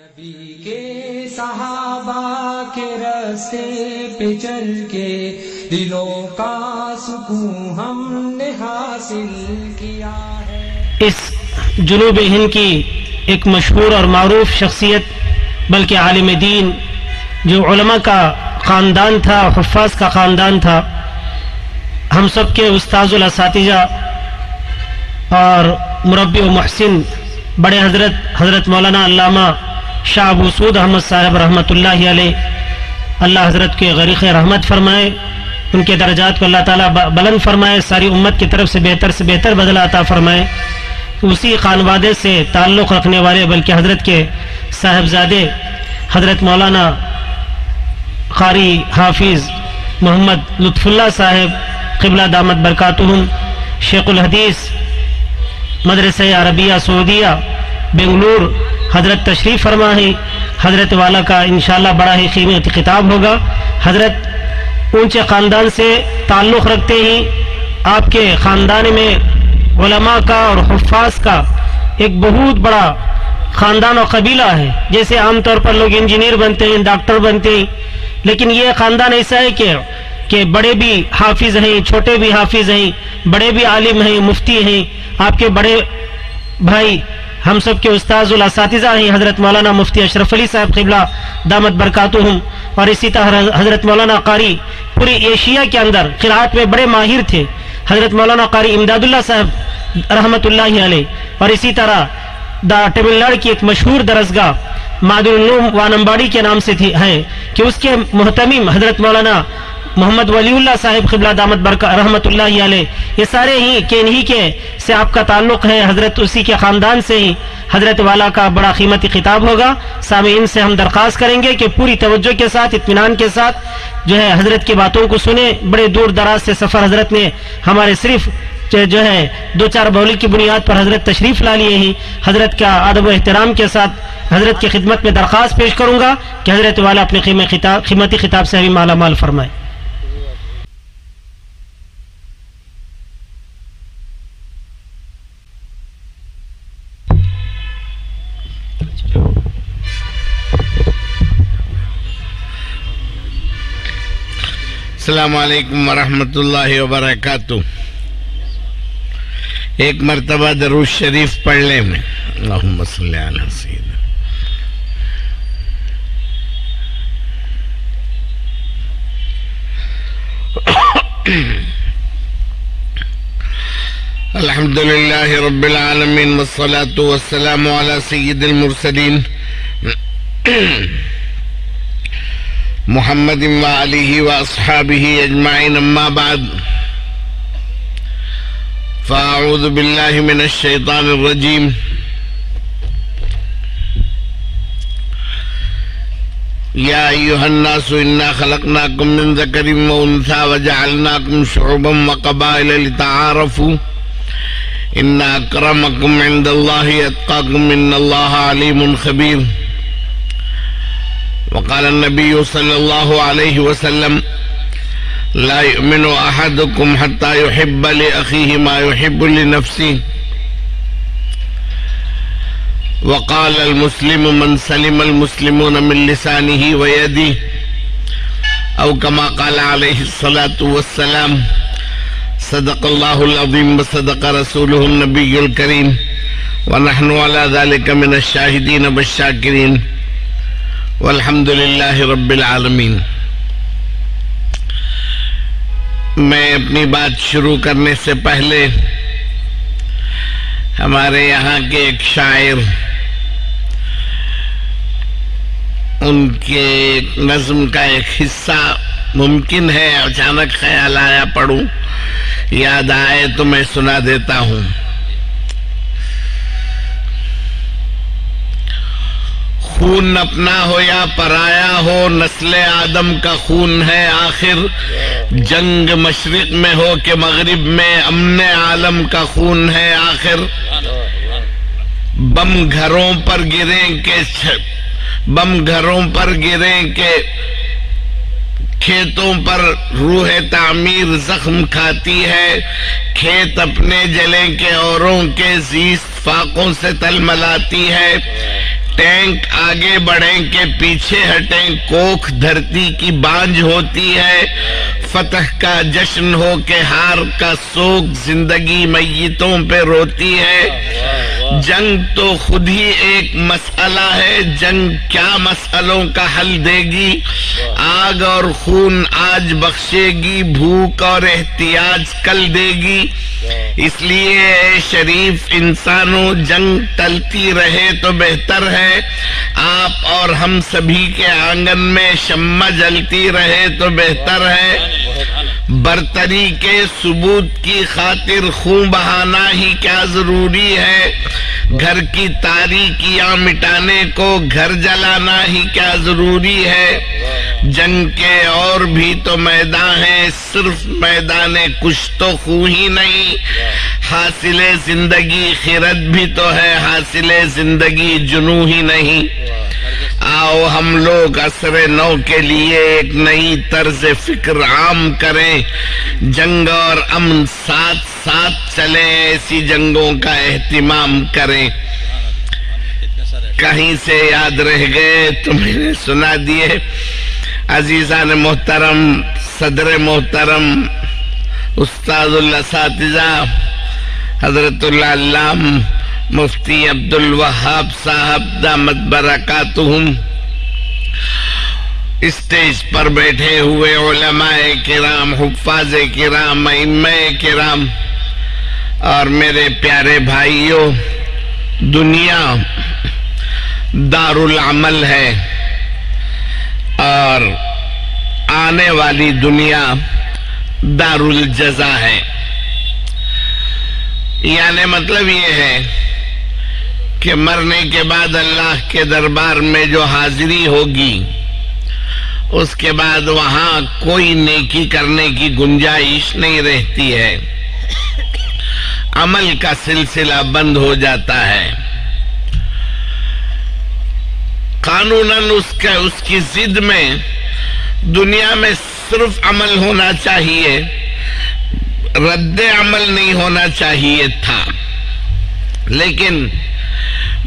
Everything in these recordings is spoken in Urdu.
نبی کے صحابہ کے راستے پہ چل کے دلوں کا سکون ہم نے حاصل کیا ہے۔ اس جنوب ہند کی ایک مشہور اور معروف شخصیت بلکہ عالم دین جو علماء کا خاندان تھا، حفاظ کا خاندان تھا، ہم سب کے استاذ الاساتذہ اور مربی و محسن بڑے حضرت مولانا علامہ شاہ ابو سعود احمد صاحب رحمۃ اللہ علیہ، اللہ حضرت کے غریق رحمت فرمائے، ان کے درجات کو اللہ تعالیٰ بلند فرمائے، ساری امت کی طرف سے بہتر بدلہ عطا فرمائے۔ اسی خانوادے سے تعلق رکھنے والے بلکہ حضرت کے صاحبزادے حضرت مولانا قاری حافظ محمد لطف اللہ صاحب قبلہ دامت برکاتہم، شیخ الحدیث مدرسہ عربیہ سعودیہ بنگلور، حضرت تشریف فرما ہے۔ حضرت والا کا انشاءاللہ بڑا ہی قیمتی خطاب ہوگا۔ حضرت اونچے خاندان سے تعلق رکھتے ہی آپ کے خاندان میں علماء کا اور حفاظ کا ایک بہت بڑا خاندان اور قبیلہ ہے۔ جیسے عام طور پر لوگ انجینئر بنتے ہیں، ڈاکٹر بنتے ہیں، لیکن یہ خاندان ایسا ہے کہ بڑے بھی حافظ ہیں، چھوٹے بھی حافظ ہیں، بڑے بھی عالم ہیں، مفتی ہیں۔ آپ کے بڑے بھائی ہم سب کے استاذ الاساتذہ ہیں، حضرت مولانا مفتی اشرف علی صاحب قبلہ دامت برکاتہم، اور اسی طرح حضرت مولانا قاری پوری ایشیا کے اندر قرات میں بڑے ماہر تھے، حضرت مولانا قاری امداد اللہ صاحب رحمۃ اللہ علیہ، اور اسی طرح تمل ناڈو کی ایک مشہور درسگاہ معدن العلوم وانمباڑی کے نام سے ہے کہ اس کے محتمم حضرت مولانا محمد ولی اللہ صاحب قبلہ دامت رحمۃ اللہ علیہ، یہ سارے ہی کہ انہی کے سے آپ کا تعلق ہے، حضرت اسی کے خاندان سے ہی حضرت والا کا بڑا قیمتی خطاب ہوگا۔ سامعین سے ہم درخواست کریں گے کہ پوری توجہ کے ساتھ، اطمینان کے ساتھ جو ہے حضرت کی باتوں کو سنیں۔ بڑے دور دراز سے سفر حضرت نے ہمارے صرف جو ہے 2-4 بولی کی بنیاد پر حضرت تشریف لا لیے ہیں۔ حضرت کا ادب و احترام کے ساتھ حضرت کی خدمت میں درخواست پیش کروں گا کہ حضرت والا اپنے قیمتی خطاب سے ہمیں مالا مال فرمائے۔ السلام علیکم ورحمۃ اللہ وبرکاتہ۔ ایک مرتبہ درود شریف پڑھ لیں میں، اللہم صلی علی سیدنا۔ الحمدللہ رب العالمین والصلاة والسلام علی سید المرسلین محمد وآلہ واصحابہ اجمعین، اما بعد فاعوذ باللہ من الشیطان الرجیم۔ یا ایہا الناس انا خلقناکم من ذکر وانثی وجعلناکم شعوبا وقبائل لتعارفوا ان اکرمکم عند اللہ اتقاکم ان اللہ علیم خبیر۔ وقال النبی صلی اللہ علیہ وسلم لا يؤمن احدكم حتى يحب لأخيه ما يحب لنفسه۔ وقال المسلم من سلم المسلمون من لسانه ويده، او كما قال عليه الصلاة والسلام۔ صدق الله العظيم وصدق رسوله النبي الكريم، ونحن على ذلك من الشاهدين والشاكرين، والحمد للہ رب العالمین۔ میں اپنی بات شروع کرنے سے پہلے ہمارے یہاں کے ایک شاعر، ان کے نظم کا ایک حصہ ممکن ہے اچانک خیال آیا پڑھوں، یاد آئے تو میں سنا دیتا ہوں۔ خون اپنا ہو یا پرایا ہو، نسل آدم کا خون ہے آخر، جنگ مشرق میں ہو کہ مغرب میں، امن عالم کا خون ہے آخر۔ بم گھروں پر گریں کہ کھیتوں پر روح تعمیر زخم کھاتی ہے، کھیت اپنے جلیں کے اوروں کے زیست فاقوں سے تل ملاتی ہے، ٹینک آگے بڑھیں کہ پیچھے ہٹیں، کوکھ دھرتی کی بانجھ ہوتی ہے، فتح کا جشن ہو کہ ہار کا سوگ زندگی میتوں پہ روتی ہے۔ جنگ تو خود ہی ایک مسئلہ ہے، جنگ کیا مسئلوں کا حل دے گی، آگ اور خون آج بخشے گی، بھوک اور احتیاج کل دے گی۔ اس لیے اے شریف انسانوں، جنگ ٹلتی رہے تو بہتر ہے، آپ اور ہم سبھی کے آنگن میں شمع جلتی رہے تو بہتر ہے۔ برتری کے ثبوت کی خاطر خون بہانا ہی کیا ضروری ہے، گھر کی تاریکیاں مٹانے کو گھر جلانا ہی کیا ضروری ہے۔ جنگ کے اور بھی تو میدان ہیں، صرف میدان کشت و خوں ہی نہیں، حاصل زندگی خرد بھی تو ہے، حاصل زندگی جنوں ہی نہیں۔ آؤ ہم لوگ عصر نو کے لیے ایک نئی طرز فکر عام کریں، جنگ اور امن ساتھ ساتھ چلیں، ایسی جنگوں کا اہتمام کریں۔ کہیں سے یاد رہ گئے تو میں نے سنا دیے۔ عزیزان محترم، صدر محترم، استاد الاساتذہ حضرت العلامہ مفتی عبدالوہاب صاحب دامت برکاتہم، اسٹیج پر بیٹھے ہوئے علماء کرام، حفاظ کرام، ائمہ کرام، اور میرے پیارے بھائیوں، دنیا دار العمل ہے اور آنے والی دنیا دار الجزا ہے۔ یعنی مطلب یہ ہے کہ مرنے کے بعد اللہ کے دربار میں جو حاضری ہوگی، اس کے بعد وہاں کوئی نیکی کرنے کی گنجائش نہیں رہتی ہے، عمل کا سلسلہ بند ہو جاتا ہے۔ قانوناً اس کی ضد میں دنیا میں صرف عمل ہونا چاہیے، رد عمل نہیں ہونا چاہیے تھا، لیکن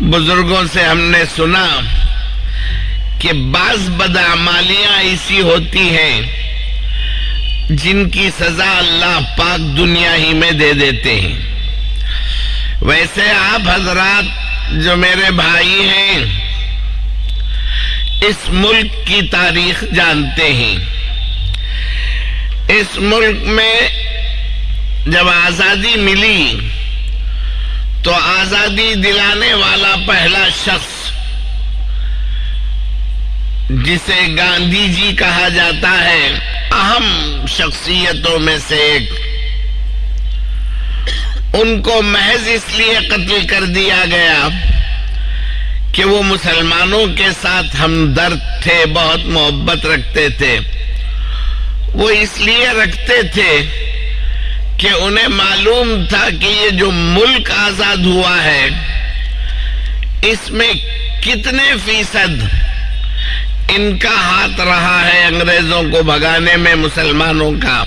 بزرگوں سے ہم نے سنا کہ بعض بدعمالیاں ایسی ہوتی ہیں جن کی سزا اللہ پاک دنیا ہی میں دے دیتے ہیں۔ ویسے آپ حضرات جو میرے بھائی ہیں، اس ملک کی تاریخ جانتے ہیں۔ اس ملک میں جب آزادی ملی تو آزادی دلانے والا پہلا شخص جسے گاندھی جی کہا جاتا ہے، اہم شخصیتوں میں سے ایک، ان کو محض اس لیے قتل کر دیا گیا کہ وہ مسلمانوں کے ساتھ ہمدرد تھے، بہت محبت رکھتے تھے۔ وہ اس لیے رکھتے تھے کہ انہیں معلوم تھا کہ یہ جو ملک آزاد ہوا ہے، اس میں کتنے فیصد ان کا ہاتھ رہا ہے انگریزوں کو بھگانے میں مسلمانوں کا۔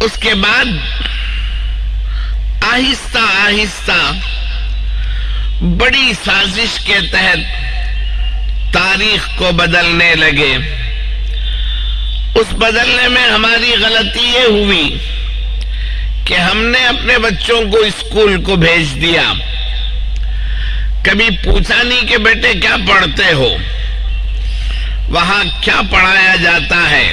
اس کے بعد آہستہ آہستہ بڑی سازش کے تحت تاریخ کو بدلنے لگے۔ اس بدلنے میں ہماری غلطی یہ ہوئی کہ ہم نے اپنے بچوں کو اسکول کو بھیج دیا، کبھی پوچھا نہیں کہ بیٹے کیا پڑھتے ہو، وہاں کیا پڑھایا جاتا ہے۔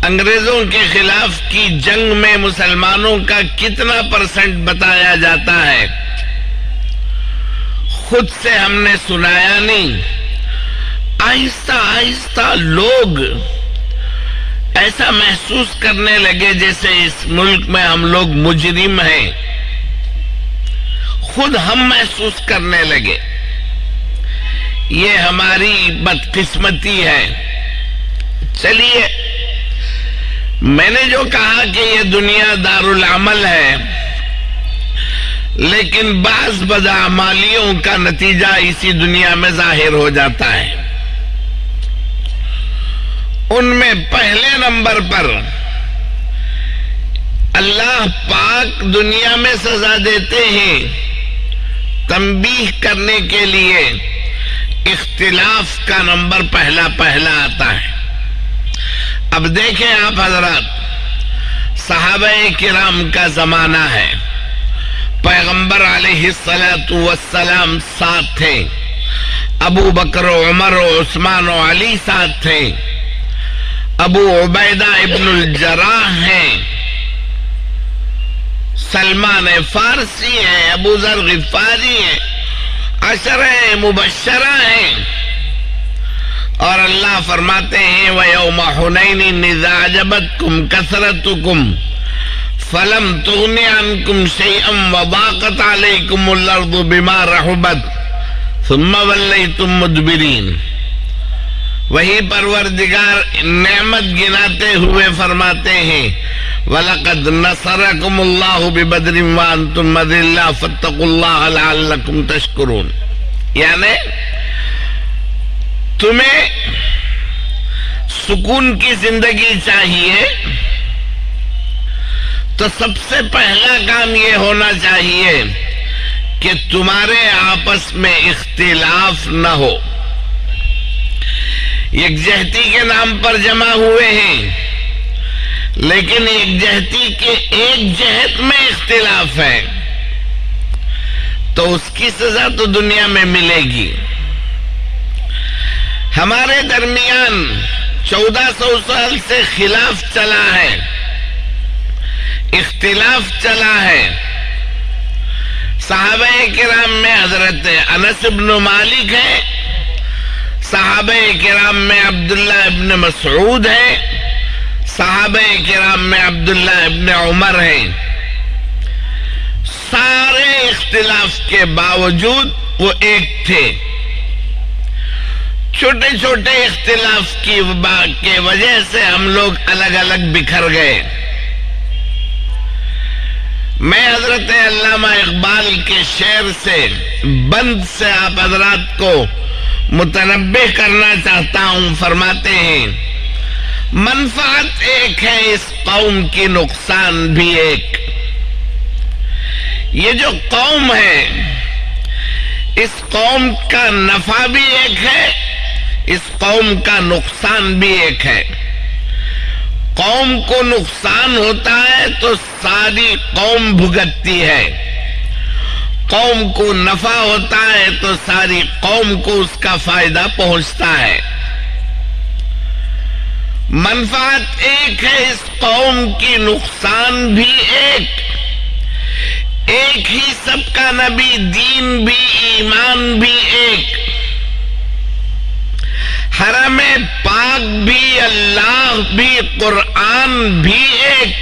انگریزوں کے خلاف کی جنگ میں مسلمانوں کا کتنا % بتایا جاتا ہے، خود سے ہم نے سنایا نہیں۔ آہستہ آہستہ لوگ ایسا محسوس کرنے لگے جیسے اس ملک میں ہم لوگ مجرم ہیں، خود ہم محسوس کرنے لگے۔ یہ ہماری بدقسمتی ہے۔ چلیے، میں نے جو کہا کہ یہ دنیا دار العمل ہے، لیکن بعض بدعمالیوں کا نتیجہ اسی دنیا میں ظاہر ہو جاتا ہے۔ ان میں پہلے نمبر پر اللہ پاک دنیا میں سزا دیتے ہیں تنبیہ کرنے کے لیے اختلاف کا نمبر پہلا آتا ہے۔ اب دیکھیں آپ حضرات، صحابہ کرام کا زمانہ ہے، پیغمبر علیہ السلام ساتھ تھے، ابو بکر و عمر و عثمان و علی ساتھ تھے، ابو عبیدہ ابن الجراح ہیں، سلمان فارسی ہیں، ابو ذر غفاری ہیں، عشرہ مبشرہ ہیں، اور اللہ فرماتے ہیں وَيَوْمَ حُنَيْنٍ إِذْ أَعْجَبَتْكُمْ كَثْرَتُكُمْ فَلَمْ تُغْنِ عَنْكُمْ شَيْئًا وَضَاقَتْ عَلَيْكُمُ الْأَرْضُ بِمَا رَحُبَتْ ثُمَّ وَلَّيْتُمْ مُدْبِرِينَ۔ وہی پروردگار نعمت گناتے ہوئے فرماتے ہیں وَلَقَدْ نَصَرَكُمُ اللَّهُ بِبَدْرٍ وَأَنْتُمْ أَذِلَّةٌ فَاتَّقُوا اللَّهَ لَعَلَّكُمْ تَشْكُرُونَ۔ یعنی تمہیں سکون کی زندگی چاہیے تو سب سے پہلا کام یہ ہونا چاہیے کہ تمہارے آپس میں اختلاف نہ ہو۔ یکجہتی کے نام پر جمع ہوئے ہیں، لیکن یکجہتی کے ایک جہت میں اختلاف ہے تو اس کی سزا تو دنیا میں ملے گی۔ ہمارے درمیان 1400 سال سے خلاف چلا ہے، اختلاف چلا ہے۔ صحابہ کرام میں حضرت انس بن مالک ہے، صحابہ کرام میں عبداللہ ابن مسعود ہے، صحابہ کرام میں عبداللہ ابن عمر ہیں۔ سارے اختلاف کے باوجود وہ ایک تھے۔ چھوٹے چھوٹے اختلاف کی وجہ سے ہم لوگ الگ الگ بکھر گئے۔ میں حضرت علامہ اقبال کے شعر سے بند سے آپ حضرات کو متنبہ کرنا چاہتا ہوں۔ فرماتے ہیں منفعت ایک ہے اس قوم کی، نقصان بھی ایک۔ یہ جو قوم ہے اس قوم کا نفع بھی ایک ہے، اس قوم کا نقصان بھی ایک ہے۔ قوم کو نقصان ہوتا ہے تو ساری قوم بھگتتی ہے، قوم کو نفع ہوتا ہے تو ساری قوم کو اس کا فائدہ پہنچتا ہے۔ منفعت ایک ہے اس قوم کی، نقصان بھی ایک۔ ایک ہی سب کا نبی، دین بھی ایمان بھی ایک، حرم پاک بھی اللہ بھی قرآن بھی ایک۔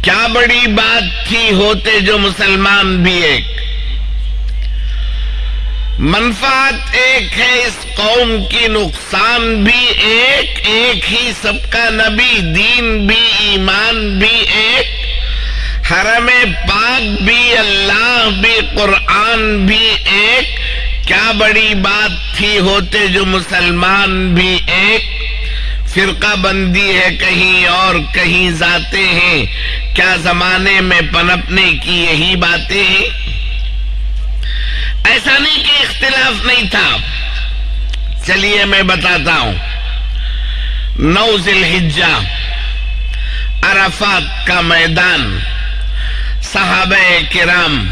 کیا بڑی بات تھی ہوتے جو مسلمان بھی ایک۔ منفعت ایک ہے اس قوم کی، نقصان بھی ایک۔ ایک ہی سب کا نبی، دین بھی ایمان بھی ایک، حرم پاک بھی اللہ بھی قرآن بھی ایک۔ کیا بڑی بات تھی ہوتے جو مسلمان بھی ایک۔ فرقہ بندی ہے کہیں اور کہیں ذاتیں ہیں، کیا زمانے میں پنپنے کی یہی باتیں ہیں۔ ایسا نہیں کہ اختلاف نہیں تھا۔ چلیے میں بتاتا ہوں۔ 9 ذی الحجہ عرفات کا میدان، صحابہ کرام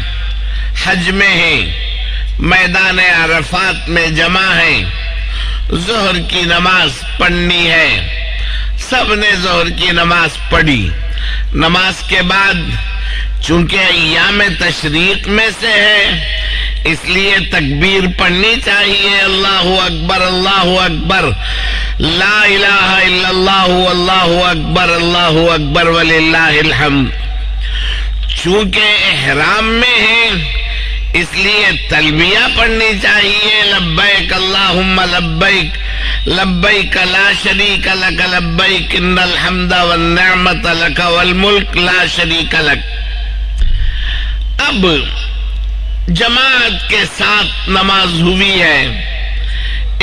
حج میں ہیں، میدان عرفات میں جمع ہیں، ظہر کی نماز پڑھنی ہے۔ سب نے ظہر کی نماز پڑھی۔ نماز کے بعد چونکہ ایام تشریق میں سے ہے اس لیے تکبیر پڑھنی چاہیے، اللہ اکبر اللہ اکبر، لا الہ الا اللہ اللہ اکبر اللہ اکبر وللہ الحمد۔ چونکہ احرام میں ہیں اس لیے تلبیہ پڑھنی چاہیے، لبیک اللہم لبیک لبیک لا شریک لک لبیک ان الحمد والنعمت لک والملک لا شریک لک۔ اب جماعت کے ساتھ نماز ہوئی ہے،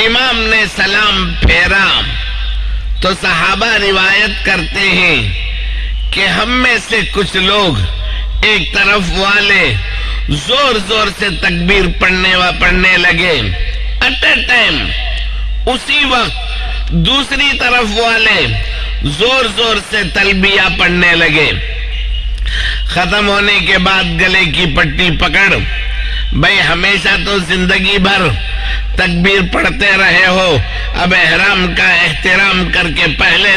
امام نے سلام پھیرا تو صحابہ روایت کرتے ہیں کہ ہم میں سے کچھ لوگ ایک طرف والے زور زور سے تکبیر پڑھنے لگے. ایٹ اے ٹائم اسی وقت دوسری طرف والے زور زور سے تلبیہ پڑھنے لگے. ختم ہونے کے بعد گلے کی پٹی پکڑ، بھائی ہمیشہ تو زندگی بھر تکبیر پڑھتے رہے ہو، اب احرام کا احترام کر کے پہلے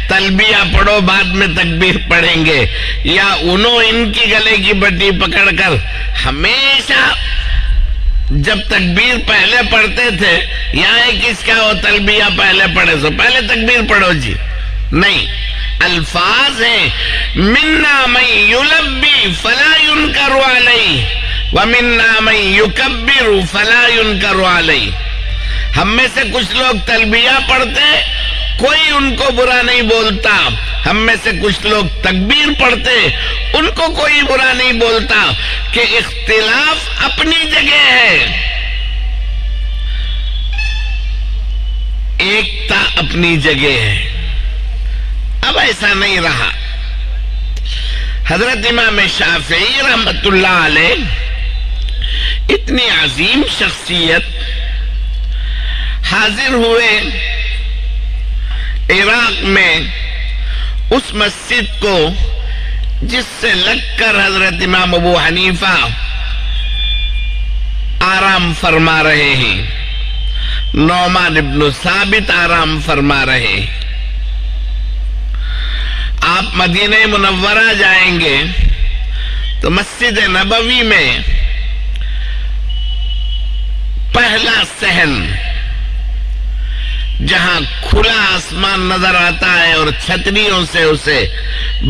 تلبیہ پڑھو بعد میں تکبیر پڑھیں گے. یا ان کی گلے کی پٹی پکڑ کر ہمیشہ جب تکبیر پہلے پڑھتے تھے، یہاں کس کا وہ تلبیہ پہلے پڑھے سو پہلے تکبیر پڑھو جی. نہیں، الفاظ ہیں منا من یلبی فلا ینکر علیہ ومنا من یکبر فلا ینکر علیہ. ہم میں سے کچھ لوگ تلبیہ پڑھتے، کوئی ان کو برا نہیں بولتا. ہم میں سے کچھ لوگ تکبیر پڑھتے، ان کو کوئی برا نہیں بولتا. کہ اختلاف اپنی جگہ ہے، ایکتا اپنی جگہ ہے. اب ایسا نہیں رہا. حضرت امام شافعی رحمت اللہ علیہ اتنی عظیم شخصیت حاضر ہوئے عراق میں اس مسجد کو جس سے لگ کر حضرت امام ابو حنیفہ آرام فرما رہے ہیں، نعمان ابن ثابت آرام فرما رہے ہیں. آپ مدینہ منورہ جائیں گے تو مسجد نبوی میں پہلا صحن جہاں کھلا آسمان نظر آتا ہے اور چھتریوں سے اسے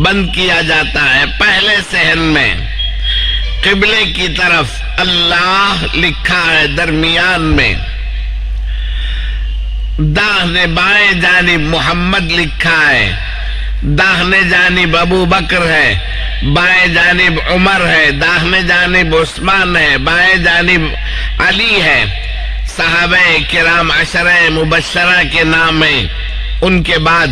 بند کیا جاتا ہے، پہلے صحن میں قبلے کی طرف اللہ لکھا ہے، درمیان میں داہنے بائیں جانب محمد لکھا ہے، داہنے جانب ابو بکر ہے، بائیں جانب عمر ہے، داہنے جانب عثمان ہے، بائیں جانب علی ہے. صحابہ کرام عشرہ مبشرہ کے نام ہیں. ان کے بعد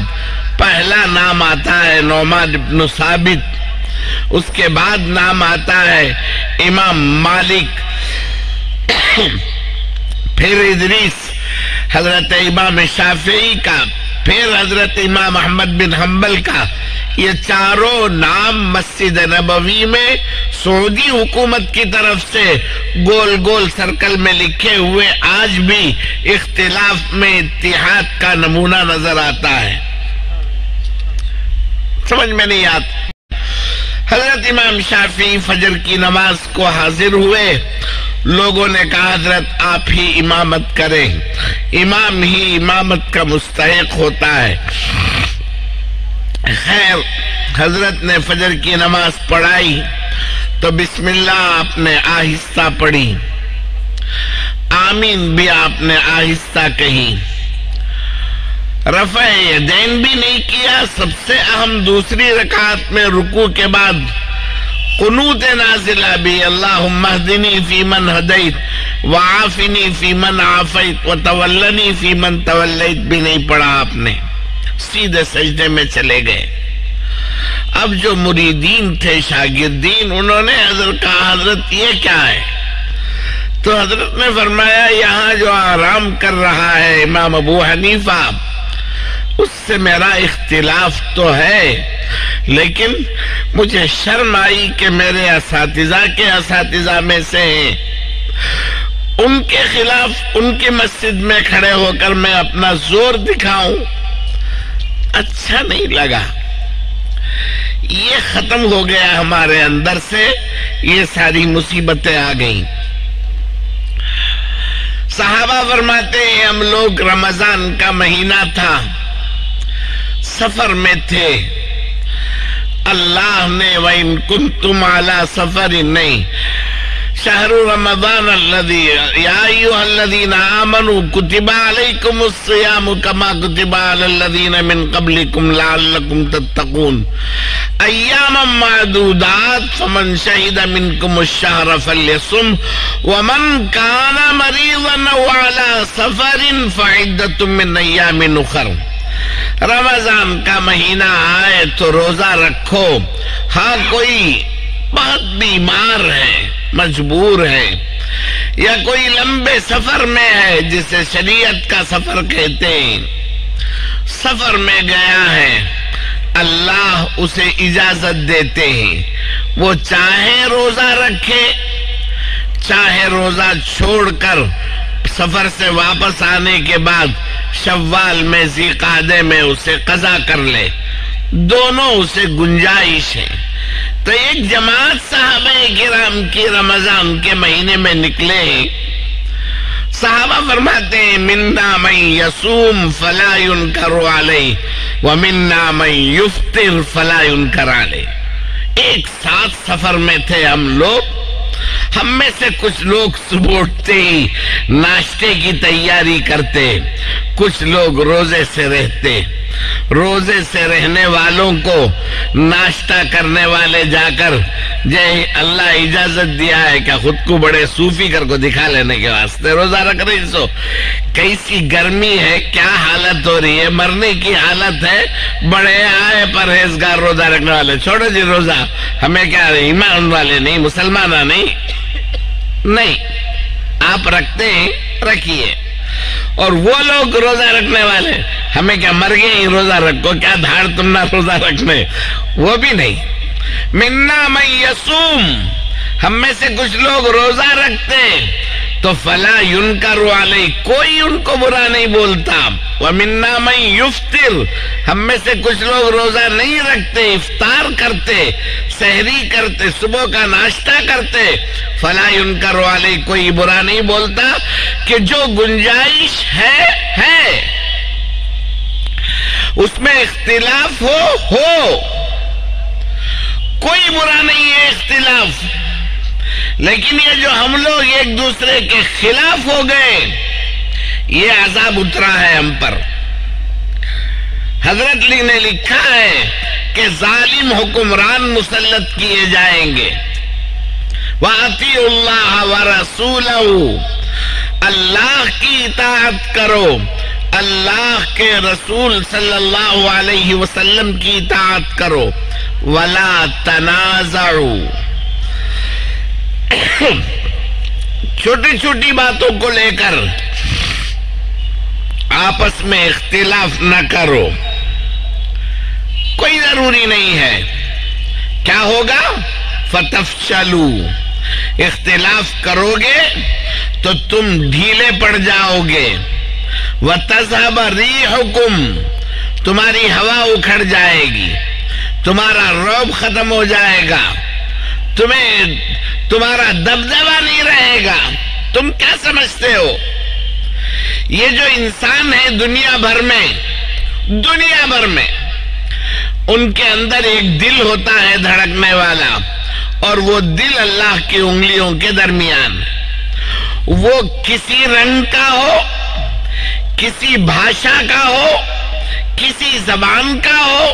پہلا نام آتا ہے نعمان ابن ثابت، اس کے بعد نام آتا ہے امام مالک، پھر ادریس حضرت امام شافعی کا، پھر حضرت امام احمد بن حنبل کا. یہ چاروں نام مسجد نبوی میں سعودی حکومت کی طرف سے گول گول سرکل میں لکھے ہوئے آج بھی اختلاف میں اتحاد کا نمونہ نظر آتا ہے. سمجھ میں نہیں آتا. حضرت امام شافعی فجر کی نماز کو حاضر ہوئے. لوگوں نے کہا حضرت آپ ہی امامت کریں، امام ہی امامت کا مستحق ہوتا ہے. خیر، حضرت نے فجر کی نماز پڑھائی تو بسم اللہ آپ نے آہستہ پڑھی، آمین بھی آپ نے آہستہ کہی، رفع یدین بھی نہیں کیا. سب سے اہم دوسری رکعت میں رکوع کے بعد قنوت نازلہ بھی، اللہم اہدنی فی من ہدیت وعافنی فی من عافیت وتولنی فی من تولیت بھی نہیں پڑھا آپ نے، سیدھے سجدے میں چلے گئے. اب جو مریدین تھے، شاگردین، انہوں نے حضرت کہا حضرت یہ کیا ہے؟ تو حضرت نے فرمایا یہاں جو آرام کر رہا ہے امام ابو حنیفہ، اس سے میرا اختلاف تو ہے، لیکن مجھے شرم آئی کہ میرے اساتذہ کے اساتذہ میں سے ہیں، ان کے خلاف ان کی مسجد میں کھڑے ہو کر میں اپنا زور دکھاؤں، اچھا نہیں لگا. یہ ختم ہو گیا ہمارے اندر سے، یہ ساری مصیبتیں آ گئیں. صحابہ فرماتے ہیں ہم لوگ رمضان کا مہینہ تھا، سفر میں تھے. اللہ نے وَإِن كُنتُمْ عَلَى سَفَرٍ نہیں، شہر رمضان الذی یا ایھا الذین آمنوا کتب علیکم الصیام کما کتب علی الذین من قبلکم لعلکم تتقون ایاما معدودات فمن شہد منکم الشہر فلیصم ومن کان مریضا او علی سفر فعدۃ من ایام اخر. رمضان کا مہینہ آئے تو روزہ رکھو. ہاں کوئی بہت بیمار ہے، مجبور ہے، یا کوئی لمبے سفر میں ہے جسے شریعت کا سفر کہتے ہیں، سفر میں گیا ہے، اللہ اسے اجازت دیتے ہیں، وہ چاہے روزہ رکھے، چاہے روزہ چھوڑ کر سفر سے واپس آنے کے بعد شوال میں ذی قعدے میں اسے قضا کر لے، دونوں اسے گنجائش ہے۔ تو ایک جماعت صحابہ کرام کی رمضان کے مہینے میں نکلے ہیں، صحابہ فرماتے ہیں منا من یصوم فلا ینکر علیہ ومنا من یفطر فلا ینکر علیہ۔ ایک ساتھ سفر میں تھے ہم لوگ، ہم میں سے کچھ لوگ صبح اٹھتے ہی ناشتے کی تیاری کرتے، کچھ لوگ روزے سے رہتے، روزے سے رہنے والوں کو ناشتہ کرنے والے جا کر جے اللہ اجازت دیا ہے کہ خود کو بڑے صوفی کر کو دکھا لینے کے واسطے روزہ رکھ رہی سو، کیسی گرمی ہے، کیا حالت ہو رہی ہے، مرنے کی حالت ہے، بڑے آئے پرہیزگار روزہ رکھنے والے، چھوڑو جی روزہ، ہمیں کیا ایمان والے نہیں، مسلمانہ نہیں، آپ رکھتے ہیں رکھیے، اور وہ لوگ روزہ رکھنے والے ہمیں کیا مر گئے ہی روزہ رکھو، کیا دھاڑ تم نہ روزہ رکھنے، وہ بھی نہیں۔ منا من یصوم، ہم میں سے کچھ لوگ روزہ رکھتے تو فلا ینکر علیہ، کوئی ان کو برا نہیں بولتا، ومنا من یفطر، ہم میں سے کچھ لوگ روزہ نہیں رکھتے، افطار کرتے، سحری کرتے، صبح کا ناشتہ کرتے، فلا ینکر علیہ، کوئی برا نہیں بولتا، کہ جو گنجائش ہے اس میں اختلاف ہو، کوئی برا نہیں ہے اختلاف، لیکن یہ جو ہم لوگ ایک دوسرے کے خلاف ہو گئے، یہ عذاب اترا ہے ہم پر۔ حضرت علی نے لکھا ہے کہ ظالم حکمران مسلط کیے جائیں گے، وَأَطِيعُوا اللَّهَ وَرَسُولَهُ، اللہ کی اطاعت کرو، اللہ کے رسول صلی اللہ علیہ وسلم کی اطاعت کرو، وَلَا تَنَازَعُوا، چھوٹی چھوٹی باتوں کو لے کر آپس میں اختلاف نہ کرو، کوئی ضروری نہیں ہے، کیا ہوگا؟ فَتَفْشَلُوا، اختلاف کرو گے تو تم ڈھیلے پڑ جاؤ گے، وَتَذْهَبَ رِيحُكُمْ، تمہاری ہوا اکھڑ جائے گی، تمہارا رعب ختم ہو جائے گا، تمہارا دبدبہ نہیں رہے گا۔ تم کیا سمجھتے ہو؟ یہ جو انسان ہے دنیا بھر میں ان کے اندر ایک دل ہوتا ہے دھڑکنے والا، اور وہ دل اللہ کی انگلیوں کے درمیان، وہ کسی رنگ کا ہو، کسی بھاشا کا ہو، کسی زبان کا ہو،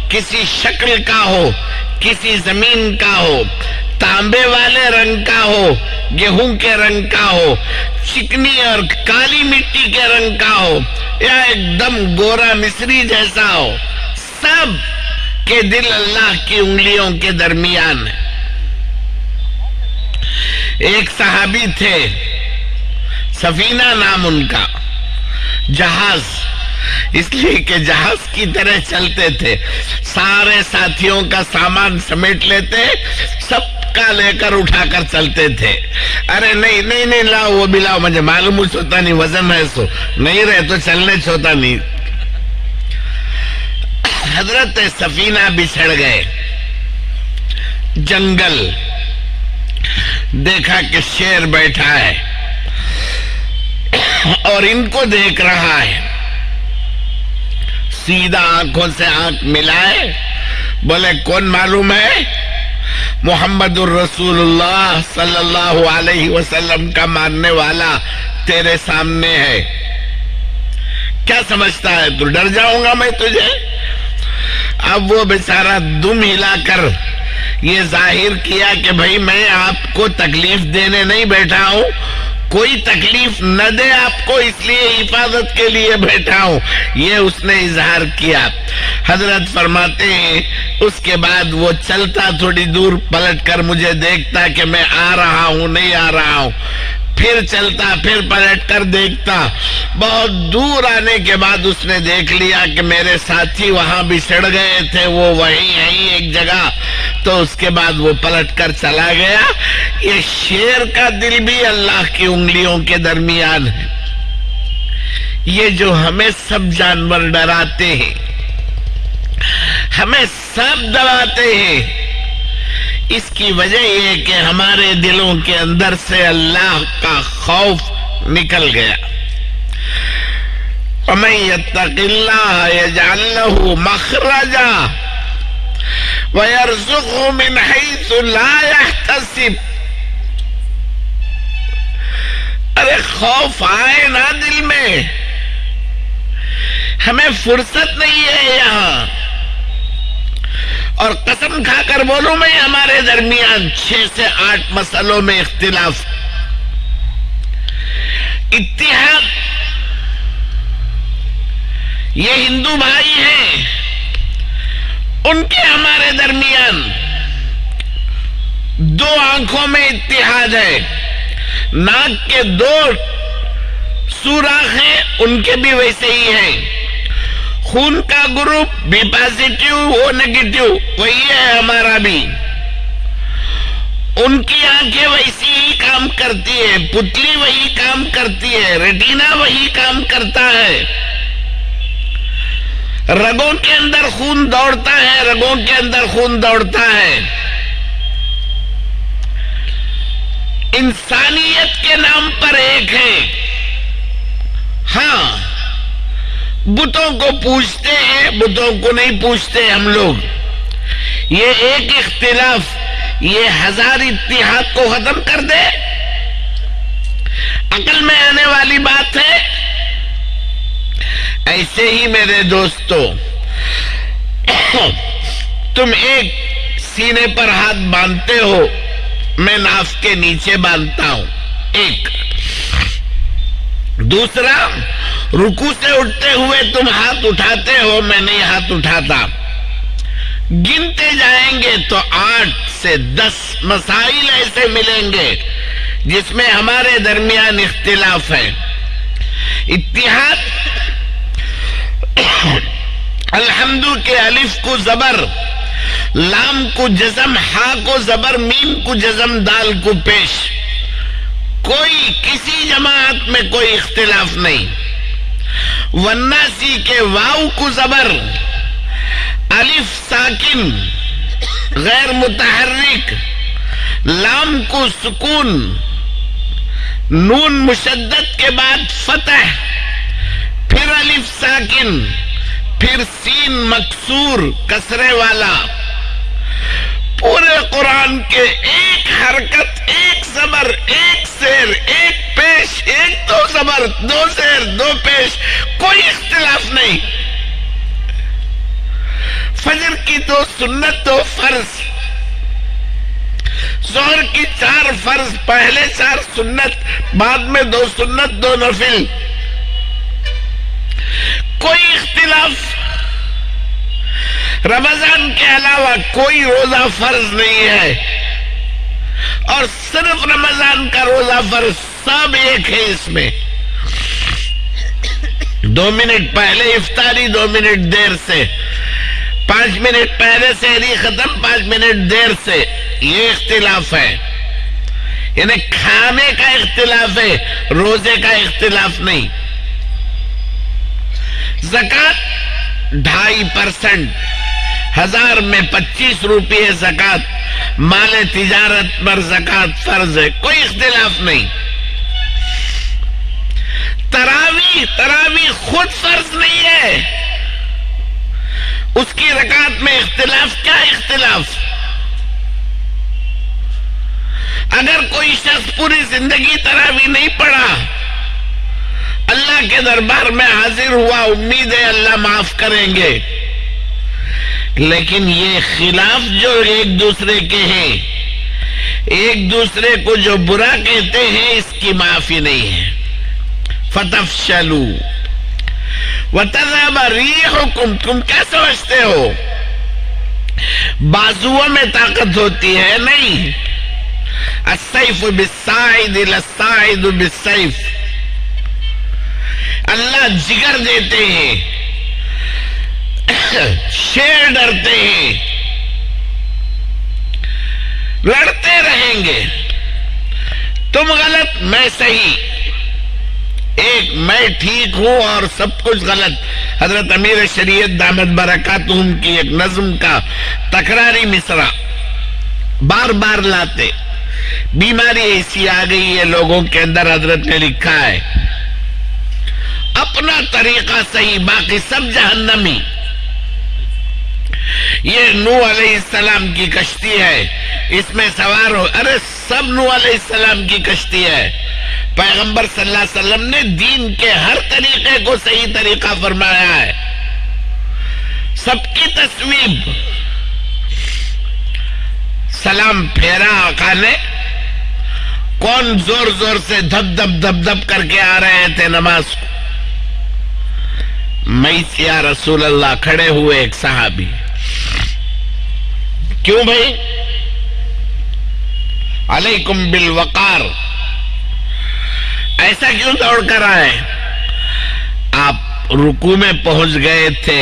کسی شکل کا ہو، کسی زمین کا ہو، تانبے والے رنگ کا ہو، گیہوں کے رنگ کا ہو، چکنی اور کالی مٹی کے رنگ کا ہو، یا ایک دم گورا مصری جیسا ہو، سب کے دل اللہ کی انگلیوں کے درمیان ہے۔ ایک صحابی تھے، سفینہ نام ان کا، جہاز، اس لیے کہ جہاز کی طرح چلتے تھے، سارے ساتھیوں کا سامان سمیٹ لیتے، سب کا لے کر اٹھا کر چلتے تھے۔ ارے نہیں لاؤ، وہ بھی لاؤ، مجھے معلوم ہوتا نہیں وزن ہے، سو نہیں رہے تو چلنے چھوتا نہیں۔ حضرت سفینہ بچھڑ گئے، جنگل، دیکھا کہ شیر بیٹھا ہے اور ان کو دیکھ رہا ہے، سیدھا آنکھوں سے آنکھ ملائے، بولے کون معلوم ہے؟ محمد الرسول اللہ صلی اللہ علیہ وسلم کا ماننے والا تیرے سامنے ہے، کیا سمجھتا ہے تو؟ ڈر جاؤں گا میں تجھے؟ اب وہ بیچارہ دم ہلا کر یہ ظاہر کیا کہ بھائی میں آپ کو تکلیف دینے نہیں بیٹھا ہوں، کوئی تکلیف نہ دے آپ کو، اس لیے حفاظت کے لیے بیٹھا ہوں، یہ اس نے اظہار کیا۔ حضرت فرماتے ہیں اس کے بعد وہ چلتا تھوڑی دور، پلٹ کر مجھے دیکھتا کہ میں آ رہا ہوں نہیں آ رہا ہوں، پھر چلتا، پھر پلٹ کر دیکھتا۔ بہت دور آنے کے بعد اس نے دیکھ لیا کہ میرے ساتھی وہاں بچھڑ گئے تھے، وہ وہیں ہیں ایک جگہ، تو اس کے بعد وہ پلٹ کر چلا گیا۔ یہ شیر کا دل بھی اللہ کی انگلیوں کے درمیان ہے۔ یہ جو ہمیں سب جانور ڈراتے ہیں، ہمیں سب ڈراتے ہیں، اس کی وجہ یہ کہ ہمارے دلوں کے اندر سے اللہ کا خوف نکل گیا۔ وَمَن يَتَّقِ اللَّهَ يَجْعَل لَّهُ مَخْرَجًا وَيَرْزُقْهُ مِنْ حَيْثُ لَا يَحْتَسِبُ۔ ارے خوف آئے نا دل میں، ہمیں فرصت نہیں ہے یہاں۔ اور قسم کھا کر بولوں میں، ہمارے درمیان 6 سے 8 مسئلوں میں اختلاف۔ اتحاد، یہ ہندو بھائی ہیں، ان کے ہمارے درمیان 2 آنکھوں میں اتحاد ہے، ناک کے 2 سوراخ ہیں، ان کے بھی ویسے ہی ہیں، خون کا گروپ بی پازیٹیو او نیگیٹیو وہی ہے ہمارا بھی، ان کی آنکھیں ویسی ہی کام کرتی ہے، پتلی وہی کام کرتی ہے، ریٹینا وہی کام کرتا ہے، رگوں کے اندر خون دوڑتا ہے، رگوں کے اندر خون دوڑتا ہے۔ انسانیت کے نام پر ایک ہے۔ ہاں، بتوں کو پوجتے ہیں، بتوں کو نہیں پوجتے ہم لوگ۔ یہ ایک اختلاف، یہ 1000 اتحاد کو ختم کر دے، عقل میں آنے والی بات ہے؟ ایسے ہی میرے دوستو، تم ایک سینے پر ہاتھ باندھتے ہو، میں ناف کے نیچے باندھتا ہوں، ایک۔ دوسرا، رکوع سے اٹھتے ہوئے تم ہاتھ اٹھاتے ہو، میں نہیں ہاتھ اٹھاتا۔ گنتے جائیں گے تو 8 سے 10 مسائل ایسے ملیں گے جس میں ہمارے درمیان اختلاف ہے۔ اتحاد، الحمدو کے الف کو زبر، لام کو جزم، ہا کو زبر، میم کو جزم، دال کو پیش، کوئی کسی جماعت میں کوئی اختلاف نہیں۔ والناسی کے واو کو زبر، الف ساکن غیر متحرک، لام کو سکون، نون مشدد کے بعد فتح، پھر الف ساکن، پھر سین مکسور کسرے والا۔ پورے قرآن کے ایک حرکت، ایک زبر، ایک زیر، ایک پیش، ایک 2 زبر، 2 زیر، 2 پیش، کوئی اختلاف نہیں۔ فجر کی 2 سنت 2 فرض، ظہر کی 4 فرض، پہلے 4 سنت، بعد میں 2 سنت 2 نفل، کوئی اختلاف۔ رمضان کے علاوہ کوئی روزہ فرض نہیں ہے، اور صرف رمضان کا روزہ فرض، سب ایک ہے اس میں۔ 2 منٹ پہلے افطاری، 2 منٹ دیر سے، 5 منٹ پہلے سحری ختم، 5 منٹ دیر سے، یہ اختلاف ہے۔ یعنی کھانے کا اختلاف ہے، روزے کا اختلاف نہیں۔ زکوٰۃ 2.5%، 1000 میں 25 روپے زکوٰۃ، مال تجارت پر زکوٰۃ فرض ہے، کوئی اختلاف نہیں۔ تراویح خود فرض نہیں ہے، اس کی رکعت میں اختلاف، کیا اختلاف؟ اگر کوئی شخص پوری زندگی تراویح نہیں پڑھا، اللہ کے دربار میں حاضر ہوا، امید ہے اللہ معاف کریں گے، لیکن یہ خلاف جو ایک دوسرے کے ہیں، ایک دوسرے کو جو برا کہتے ہیں، اس کی معافی نہیں ہے۔ فَتَفْشَلُوا وَتَذْهَبَ رِيحُكُمْ، تم کیا سمجھتے ہو بازوؤں میں طاقت ہوتی ہے؟ نہیں. السیف بالصاعد للصاعد بالسیف. اللہ جگر دیتے ہیں، شیر ڈرتے ہیں، لڑتے رہیں گے. تم غلط میں صحیح، ایک میں ٹھیک ہوں اور سب کچھ غلط. حضرت امیر شریعت دامت برکاتہم کی ایک نظم کا تکراری مصرع بار بار لاتے. بیماری ایسی آ گئی ہے لوگوں کے اندر، حضرت نے لکھا ہے اپنا طریقہ صحیح، باقی سب جہنمی. یہ نوح علیہ السلام کی کشتی ہے، اس میں سوار ہو. ارے سب نوح علیہ السلام کی کشتی ہے. پیغمبر صلی اللہ علیہ وسلم نے دین کے ہر طریقے کو صحیح طریقہ فرمایا ہے. سب کی تصویب. سلام پھیرا آقا نے. کون زور زور سے دھب دھب دھب دھب کر کے آ رہے تھے نماز کو؟ میں یا رسول اللہ کھڑے ہوئے ایک صحابی. کیوں بھائی؟ علیکم بالوقار. ایسا کیوں دوڑ کر آئے؟ آپ رکوع میں پہنچ گئے تھے،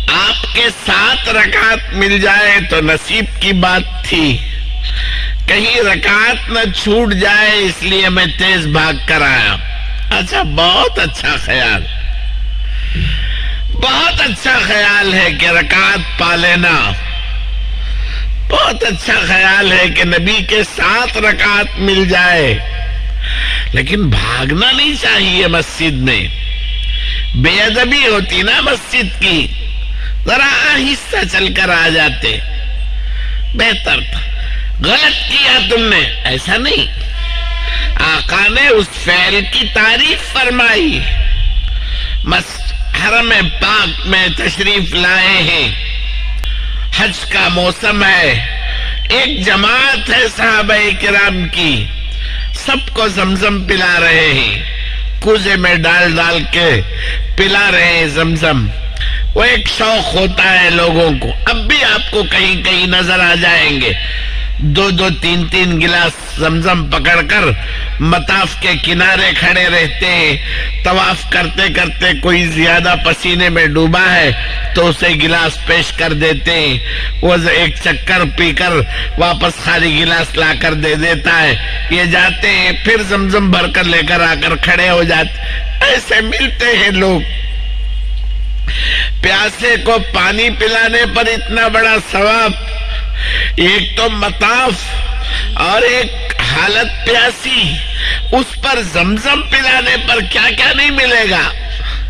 آپ کے 7 رکعت مل جائے تو نصیب کی بات تھی، کہیں رکعت نہ چھوٹ جائے اس لیے میں تیز بھاگ کر آیا. اچھا، بہت اچھا خیال، بہت اچھا خیال ہے کہ رکعت پا لینا. بہت اچھا خیال ہے کہ نبی کے 7 رکعت مل جائے، لیکن بھاگنا نہیں چاہیے مسجد میں. بے ادبی ہوتی نا مسجد کی، ذرا آہستہ چل کر آ جاتے، بہتر تھا. غلط کیا تم نے، ایسا نہیں. آقا نے اس فعل کی تعریف فرمائی. حرم پاک میں تشریف لائے ہیں، حج کا موسم ہے، ایک جماعت ہے صحابہ کرام کی، سب کو زمزم پلا رہے ہیں، کوزے میں ڈال ڈال کے پلا رہے ہیں زمزم. وہ ایک شوق ہوتا ہے لوگوں کو. اب بھی آپ کو کہیں کہیں نظر آ جائیں گے 2-2, 3-3 گلاس زمزم پکڑ کر مطاف کے کنارے کھڑے رہتے ہیں. طواف کرتے کرتے کوئی زیادہ پسینے میں ڈوبا ہے تو اسے گلاس پیش کر دیتے ہیں، وہ ایک چکر پی کر واپس خالی گلاس لا کر دے دیتا ہے. یہ جاتے ہیں پھر زمزم بھر کر لے کر آ کر کھڑے ہو جاتے. ایسے ملتے ہیں لوگ. پیاسے کو پانی پلانے پر اتنا بڑا ثواب، ایک تو مطاف اور ایک حالت پیاسی، اس پر زمزم پلانے پر کیا کیا نہیں ملے گا.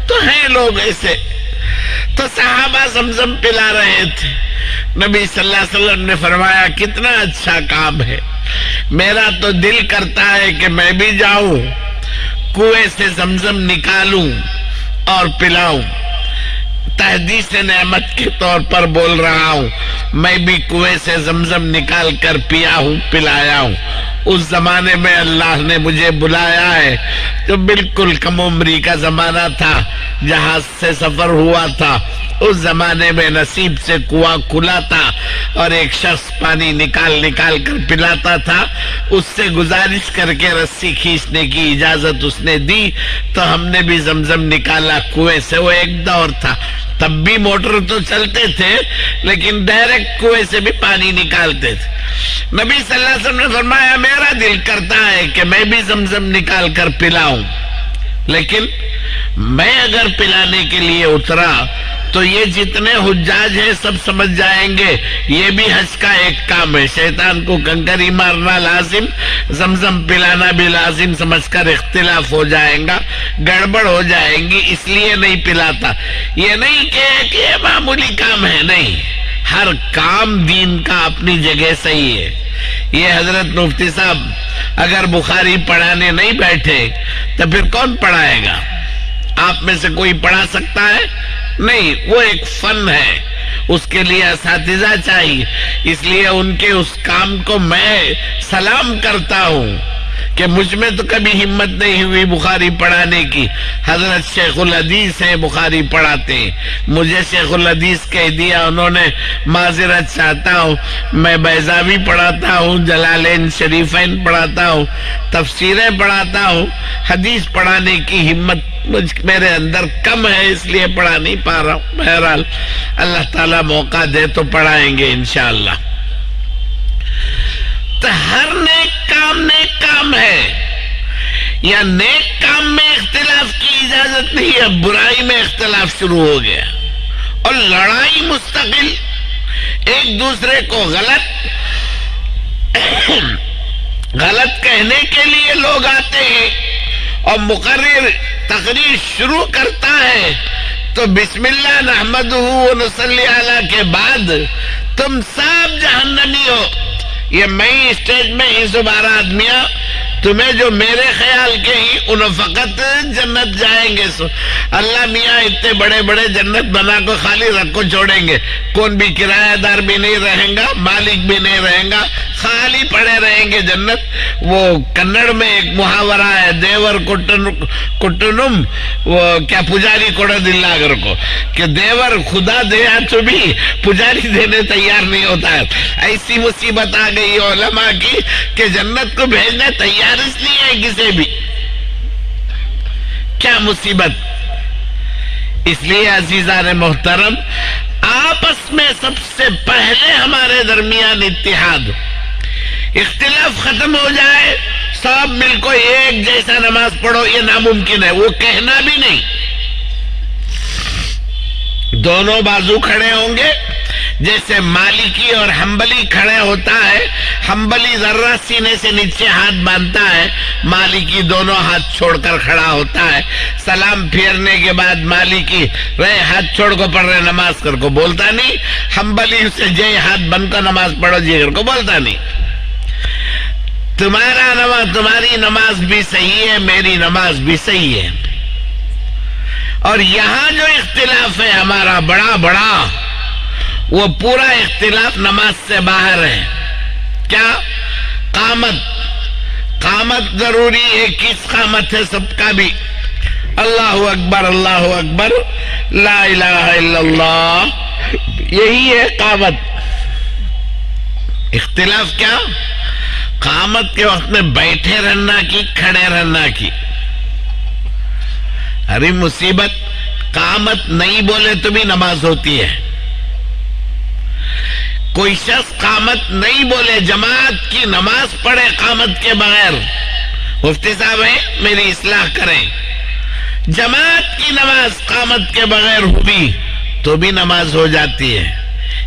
تو ہیں لوگ ایسے. تو صحابہ زمزم پلا رہے تھے. نبی صلی اللہ علیہ وسلم نے فرمایا کتنا اچھا کام ہے، میرا تو دل کرتا ہے کہ میں بھی جاؤں، کنویں سے زمزم نکالوں اور پلاؤں. تحدیث نعمت کے طور پر بول رہا ہوں، میں بھی کنویں سے زمزم نکال کر پیا ہوں، پلایا ہوں. اس زمانے میں اللہ نے مجھے بلایا ہے، جو بالکل کم عمری کا زمانہ تھا، جہاز سے سفر ہوا تھا. اس زمانے میں نصیب سے کنواں کھلا تھا اور ایک شخص پانی نکال نکال کر پلاتا تھا. اس سے گزارش کر کے رسی کھینچنے کی اجازت اس نے دی تو ہم نے بھی زمزم نکالا کنویں سے. وہ ایک دور تھا، تب بھی موٹر تو چلتے تھے لیکن ڈائریکٹ کنویں سے بھی پانی نکالتے تھے. نبی صلی اللہ علیہ وسلم نے فرمایا میرا دل کرتا ہے کہ میں بھی زمزم نکال کر پلاؤں، لیکن میں اگر پلانے کے لیے اترا تو یہ جتنے حجاج ہیں سب سمجھ جائیں گے یہ بھی حج کا ایک کام ہے. شیطان کو کنکری مارنا لازم، زمزم پلانا بھی لازم سمجھ کر اختلاف ہو جائے گا، گڑبڑ ہو جائیں گی، اس لیے نہیں پلاتا. یہ نہیں کہ یہ معمولی کام ہے، نہیں، ہر کام دین کا اپنی جگہ صحیح ہے. یہ حضرت مفتی صاحب اگر بخاری پڑھانے نہیں بیٹھے تو پھر کون پڑھائے گا؟ آپ میں سے کوئی پڑھا سکتا ہے؟ نہیں. وہ ایک فن ہے، اس کے لیے اساتذہ چاہیے. اس لیے ان کے اس کام کو میں سلام کرتا ہوں کہ مجھ میں تو کبھی ہمت نہیں ہوئی بخاری پڑھانے کی. حضرت شیخ الحدیث ہیں، بخاری پڑھاتے ہیں. مجھے شیخ الحدیث کہہ دیا انہوں نے. معذرت چاہتا ہوں، میں بیضاوی پڑھاتا ہوں، جلالین شریفین پڑھاتا ہوں، تفسیریں پڑھاتا ہوں. حدیث پڑھانے کی ہمت میرے اندر کم ہے، اس لیے پڑھا نہیں پا رہا ہوں. بہرحال اللہ تعالیٰ موقع دے تو پڑھائیں گے انشاءاللہ. تو ہر نیک کام ہے. یا نیک کام میں اختلاف کی اجازت نہیں ہے، برائی میں اختلاف شروع ہو گیا اور لڑائی مستقل. ایک دوسرے کو غلط کہنے کے لیے لوگ آتے ہیں اور مقرر تقریر شروع کرتا ہے تو بسم اللہ نحمدہ و نصلی علیہ کے بعد تم سب جہنمی ہو. یہ میں اسٹیج میں ہی 12 آدمیاں تمہیں جو میرے خیال کے ہی انہوں فقط جنت جائیں گے. اللہ میاں اتنے بڑے بڑے جنت بنا کو خالی رکھو چھوڑیں گے. کون بھی کرایہ دار بھی نہیں رہیں گا، مالک بھی نہیں رہیں گا، خالی پڑے رہیں گے جنت. وہ کنڑ میں ایک محاورہ ہے، دیور کٹنم وہ کیا پجاری کوڑا دلاگر کو، کہ دیور خدا دیا تو بھی پجاری دینے تیار نہیں ہوتا ہے. ایسی مصیبت آ گئی علماء کی کہ جنت کو بھیجنے تیار اس لیے ہے کسی بھی. کیا مصیبت. اس لیے عزیزان محترم، آپس میں سب سے پہلے ہمارے درمیان اتحاد. اختلاف ختم ہو جائے، سب مل کو ایک جیسا نماز پڑھو، یہ ناممکن ہے. وہ کہنا بھی نہیں. دونوں بازو کھڑے ہوں گے جیسے مالکی اور حنبلی کھڑے ہوتا ہے. حنبلی ذرہ سینے سے نیچے ہاتھ باندھتا ہے، مالکی دونوں ہاتھ چھوڑ کر کھڑا ہوتا ہے. سلام پھیرنے کے بعد مالکی رہے ہاتھ چھوڑ کو پڑھ رہے نماز کر کو بولتا نہیں. حنبلی سے جے ہاتھ بند کر نماز پڑھو جی کر کو بولتا نہیں. تمہاری نماز بھی صحیح ہے، میری نماز بھی صحیح ہے. اور یہاں جو اختلاف ہے ہمارا بڑا وہ پورا اختلاف نماز سے باہر ہے. کیا؟ قامت ضروری ہے. کس قامت ہے؟ سب کا بھی اللہ اکبر اللہ اکبر لا الہ الا اللہ، یہی ہے قامت. اختلاف کیا؟ قامت کے وقت میں بیٹھے رہنا کی کھڑے رہنا کی. ارے مصیبت، قامت نہیں بولے تو بھی نماز ہوتی ہے. کوئی شخص قامت نہیں بولے، جماعت کی نماز پڑھے قامت کے بغیر، مفتی صاحب ہیں میری اصلاح کریں، جماعت کی نماز قامت کے بغیر ہوئی تو بھی نماز ہو جاتی ہے.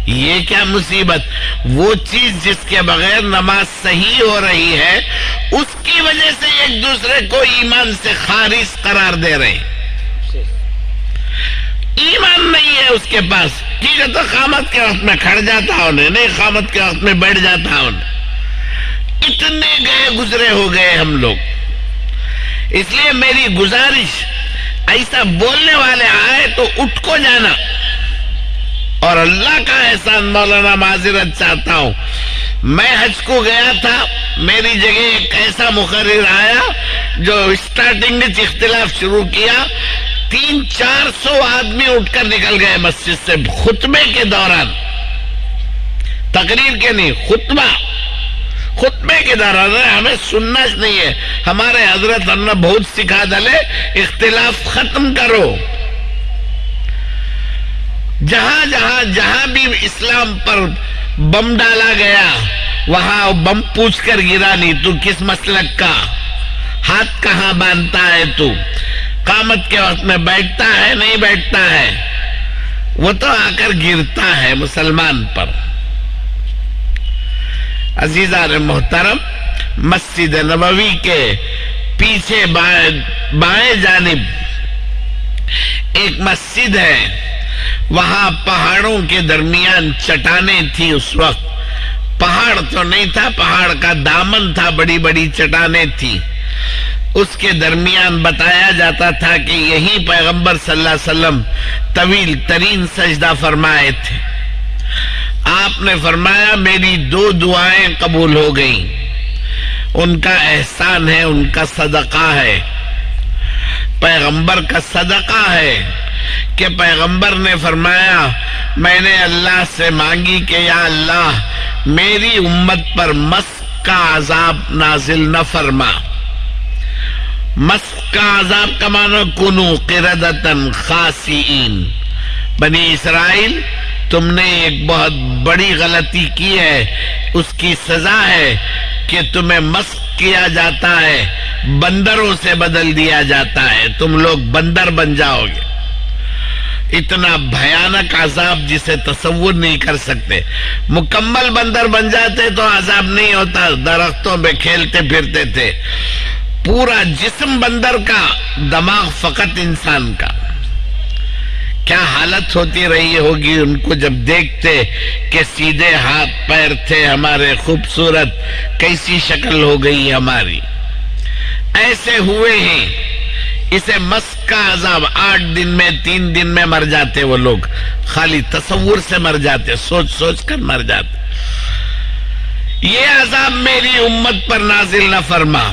یہ کیا مصیبت. وہ چیز جس کے بغیر نماز صحیح ہو رہی ہے اس کی وجہ سے ایک دوسرے کو ایمان سے خارج قرار دے رہے ہیں. ایمان نہیں ہے اس کے پاس. ٹھیک ہے تو قامت کے وقت میں کھڑ جاتا ہوں، نہیں قامت کے وقت میں بیٹھ جاتا ہوں. اتنے گئے گزرے ہو گئے ہم لوگ. اس لیے میری گزارش، ایسا بولنے والے آئے تو اٹھ کو جانا. اور اللہ کا احسان مولانا معذرت چاہتا ہوں، میں حج کو گیا تھا، میری جگہ ایک ایسا مقرر آیا جو اسٹارٹنگ میں اختلاف شروع کیا. 300-400 آدمی اٹھ کر نکل گئے مسجد سے خطبے کے دوران. تقریر کے نہیں، خطبے کے دوران. ہمیں سننا نہیں ہے. ہمارے حضرت نے بہت سکھا ڈالے، اختلاف ختم کرو. جہاں بھی اسلام پر بم ڈالا گیا وہاں بم پوچھ کر گرا نہیں. تو کس مسلک کا، ہاتھ کہاں باندھتا ہے، تو قامت کے وقت میں بیٹھتا ہے نہیں بیٹھتا ہے، وہ تو آ کر گرتا ہے مسلمان پر. عزیزان محترم، مسجد نبوی کے پیچھے بائیں جانب ایک مسجد ہے. وہاں پہاڑوں کے درمیان چٹانیں تھی. اس وقت پہاڑ تو نہیں تھا، پہاڑ کا دامن تھا، بڑی بڑی چٹانیں تھی. اس کے درمیان بتایا جاتا تھا کہ یہی پیغمبر صلی اللہ علیہ وسلم طویل ترین سجدہ فرمائے تھے. آپ نے فرمایا میری 2 دعائیں قبول ہو گئیں. ان کا احسان ہے، ان کا صدقہ ہے، پیغمبر کا صدقہ ہے کہ پیغمبر نے فرمایا میں نے اللہ سے مانگی کہ یا اللہ میری امت پر مسخ کا عذاب نازل نہ فرما۔ مسخ کا عذاب کا معنی کنو قردتن خاسئین، بنی اسرائیل تم نے ایک بہت بڑی غلطی کی ہے، اس کی سزا ہے کہ تمہیں مسخ کیا جاتا ہے، بندروں سے بدل دیا جاتا ہے، تم لوگ بندر بن جاؤ گے۔ اتنا بھیانک عذاب جسے تصور نہیں کر سکتے۔ مکمل بندر بن جاتے تو عذاب نہیں ہوتا، درختوں پہ کھیلتے پھرتے تھے، پورا جسم بندر کا، دماغ فقط انسان کا۔ کیا حالت ہوتی رہی ہوگی ان کو جب دیکھتے کہ سیدھے ہاتھ پیر تھے ہمارے، خوبصورت، کیسی شکل ہو گئی ہماری۔ ایسے ہوئے ہیں، اسے مسخ کا عذاب 8 دن میں 3 دن میں مر جاتے وہ لوگ، خالی تصور سے مر جاتے، سوچ سوچ کر مر جاتے۔ یہ عذاب میری امت پر نازل نہ فرما۔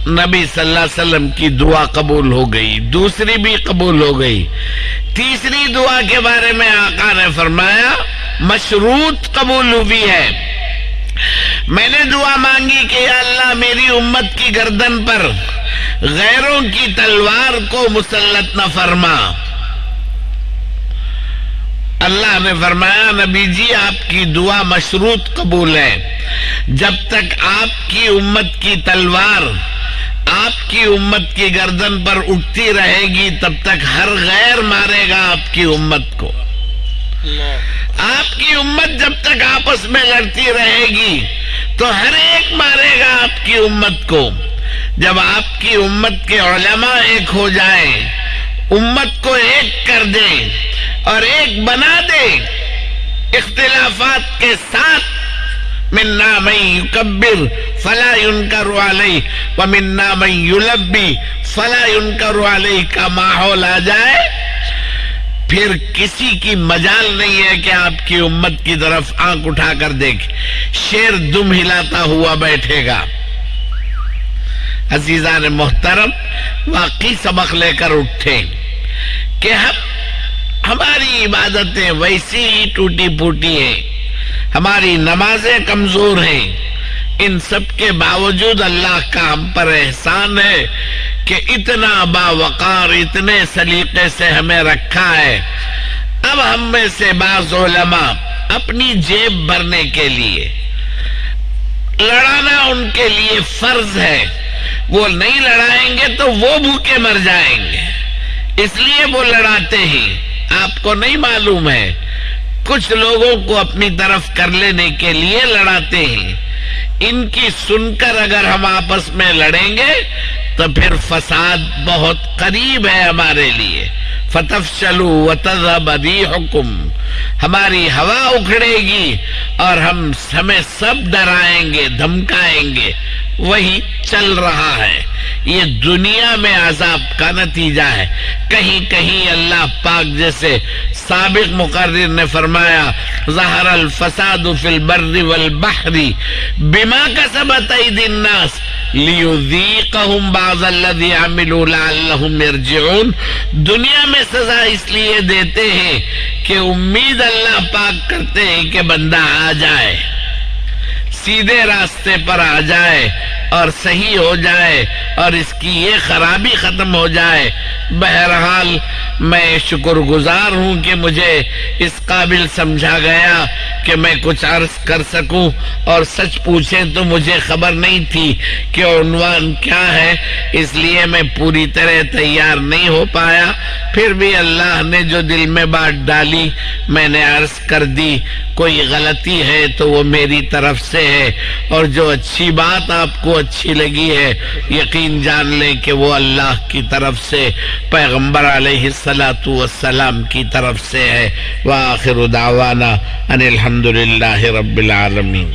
نبی صلی اللہ علیہ وسلم کی دعا قبول ہو گئی، دوسری بھی قبول ہو گئی۔ تیسری دعا کے بارے میں آقا نے فرمایا مشروط قبول ہوئی ہے۔ میں نے دعا مانگی کہ یا اللہ میری امت کی گردن پر غیروں کی تلوار کو مسلط نہ فرما۔ اللہ نے فرمایا نبی جی آپ کی دعا مشروط قبول ہے، جب تک آپ کی امت کی تلوار آپ کی امت کی گردن پر اٹھتی رہے گی تب تک ہر غیر مارے گا آپ کی امت کو۔ آپ کی امت جب تک آپس میں لڑتی رہے گی تو ہر ایک مارے گا آپ کی امت کو۔ جب آپ کی امت کے علماء ایک ہو جائیں، امت کو ایک کر دیں اور ایک بنا دیں، اختلافات کے ساتھ، منا من یکبر فلا ینکر علیہ ومنا من یلبی فلا ینکر علیہ کا ماحول آ جائے، پھر کسی کی مجال نہیں ہے کہ آپ کی امت کی طرف آنکھ اٹھا کر دیکھے، شیر دم ہلاتا ہوا بیٹھے گا۔ عزیزان محترم، واقعی سبق لے کر اٹھیں کہ ہماری عبادتیں ویسی ہی ٹوٹی پھوٹی ہیں، ہماری نمازیں کمزور ہیں، ان سب کے باوجود اللہ کا ہم پر احسان ہے کہ اتنا باوقار، اتنے سلیقے سے ہمیں رکھا ہے۔ اب ہم میں سے بعض علماء اپنی جیب بھرنے کے لیے لڑانا ان کے لیے فرض ہے، وہ نہیں لڑائیں گے تو وہ بھوکے مر جائیں گے، اس لیے وہ لڑاتے ہیں۔ آپ کو نہیں معلوم ہے، کچھ لوگوں کو اپنی طرف کر لینے کے لیے لڑاتے ہیں۔ ان کی سن کر اگر ہم آپس میں لڑیں گے تو پھر فساد بہت قریب ہے ہمارے لیے۔ فَتَفْشَلُوا وَتَذْهَبَ رِيحُكُمْ، ہماری ہوا اکھڑے گی اور ہمیں سب ڈرائیں گے، دھمکائیں گے۔ وہی چل رہا ہے، یہ دنیا میں عذاب کا نتیجہ ہے۔ کہیں کہیں اللہ پاک جیسے سابق مقرر نے فرمایا ظہر الفساد فی البر والبحر بما کسبت ایدی الناس لیذیقہم بعض الذی عملوا لعلہم یرجعون۔ دنیا میں سزا اس لیے دیتے ہیں کہ امید اللہ پاک کرتے ہیں کہ بندہ آ جائے، سیدھے راستے پر آ جائے اور صحیح ہو جائے اور اس کی یہ خرابی ختم ہو جائے۔ بہرحال میں شکر گزار ہوں کہ مجھے اس قابل سمجھا گیا کہ میں کچھ عرض کر سکوں، اور سچ پوچھیں تو مجھے خبر نہیں تھی کہ عنوان کیا ہے، اس لیے میں پوری طرح تیار نہیں ہو پایا۔ پھر بھی اللہ نے جو دل میں بات ڈالی میں نے عرض کر دی۔ کوئی غلطی ہے تو وہ میری طرف سے ہے، اور جو اچھی بات آپ کو اچھی لگی ہے یقین جان لیں کہ وہ اللہ کی طرف سے، پیغمبر علیہ السلام کی طرف سے ہے۔ وآخر دعوانا ان الحمدللہ رب العالمین۔